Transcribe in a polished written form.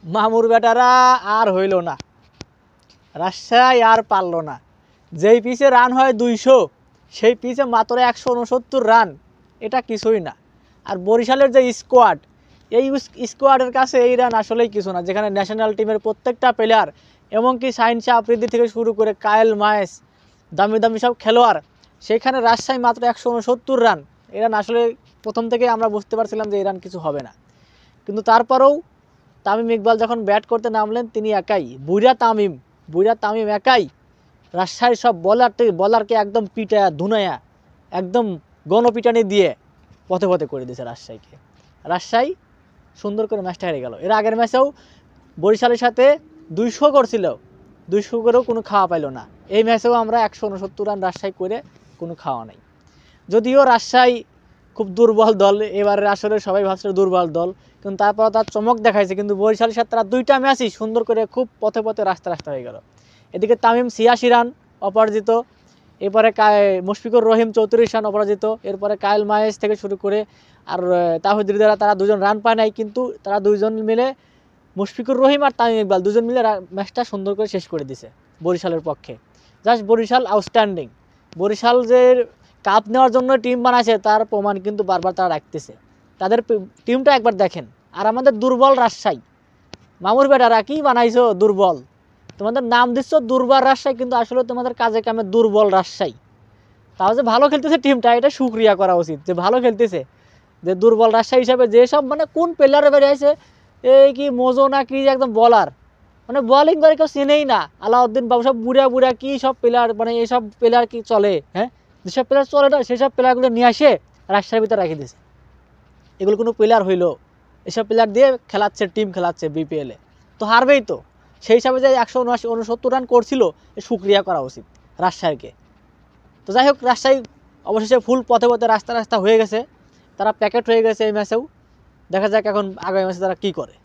মামুর বেটারা আর হইল না, রাজশাহী আর পারল না। যেই পিচে রান হয় 200, সেই পিচে মাত্র 169 রান, এটা কিছুই না। আর বরিশালের যে স্কোয়াড, এই স্কোয়াডের কাছে এই রান আসলেই কিছু না, যেখানে ন্যাশনাল টিমের প্রত্যেকটা প্লেয়ার, এমনকি শাহিন শাহ আফ্রিদি থেকে শুরু করে কায়েল মায়েস, দামি দামি সব খেলোয়াড়, সেইখানে রাজশাহী মাত্র 169 রান। এই রান আসলে প্রথম থেকে আমরা বুঝতে পারছিলাম যে এই রান কিছু হবে না, কিন্তু তারপরেও তামিম ইকবাল যখন ব্যাট করতে নামলেন, তিনি একাই, বুড়া তামিম একাই রাজশাহীর সব বলারকে একদম পিটায়া ধুনায়া, একদম গণপিটানি দিয়ে পথে পথে করে দিয়েছে রাজশাহীকে। রাজশাহী সুন্দর করে ম্যাচটা হেরে গেল। এর আগের ম্যাচেও বরিশালের সাথে 200 করছিল, 200 করেও কোনো খাওয়া পাইল না। এই ম্যাচেও আমরা 169 রান রাজশাহী করে কোনো খাওয়া নাই। যদিও রাজশাহী খুব দুর্বল দল, এবারে আসলে সবাই ভাবছিল দুর্বল দল, কিন্তু তারপর তার চমক দেখাইছে। কিন্তু বরিশালের সাথে তারা 2টা ম্যাচই সুন্দর করে খুব পথে পথে রাস্তা হয়ে গেল। এদিকে তামিম 86 রান অপরাজিত, এরপরে মুশফিকুর রহিম 34 রান অপরাজিত, এরপরে কায়েল মায়েস থেকে শুরু করে আর তাহিদ হৃদয়রা, তারা 2জন রান পায় নাই, কিন্তু তারা 2জন মিলে, মুশফিকুর রহিম আর তামিম ইকবাল 2জন মিলে ম্যাচটা সুন্দর করে শেষ করে দিছে বরিশালের পক্ষে। Just Barishal outstanding. বরিশাল যে কাপ নেওয়ার জন্য টিম বানাইছে, তার প্রমাণ কিন্তু বারবার তারা রাখতেছে। তাদের টিমটা একবার দেখেন। আর আমাদের দুর্বল রাজশাহী, মামুর বেটারা কি বানাইছো দুর্বল, তোমাদের নাম দিচ্ছ দুর্বল রাজশাহী, কিন্তু আসলে তোমাদের কাজে কামে দুর্বল রাজশাহী। তাও যে ভালো খেলতেছে টিমটা, এটা সুক্রিয়া করা উচিত যে ভালো খেলতেছে। যে দুর্বল রাজশাহী হিসাবে যেসব মানে কোন প্লেয়ারে বেরিয়েছে, এই কি মোজো না কি একদম বলার, মানে বলিং করে কেউ চেনেই না। আলাউদ্দিন বাবু সব বুড়া কি সব প্লেয়ার, মানে এইসব প্লেয়ার কি চলে? হ্যাঁ, যেসব প্লেয়ার চলে না সেসব প্লেয়ারগুলো নিয়ে আসে রাজশাহীর ভিতরে রেখে দিয়েছে। এগুলো কোনো প্লেয়ার হইলো? এসব প্লেয়ার দিয়ে খেলাচ্ছে, টিম খেলাচ্ছে বিপিএলে, তো হারবেই তো। সেই হিসাবে যে 169 রান করছিল, সুক্রিয়া করা উচিত রাজশাহীকে। তো যাই হোক, রাজশাহী অবশেষে ফুল পথে পথে রাস্তা হয়ে গেছে, তারা প্যাকেট হয়ে গেছে এই ম্যাচেও। দেখা যাক এখন আগামী ম্যাচে তারা কী করে।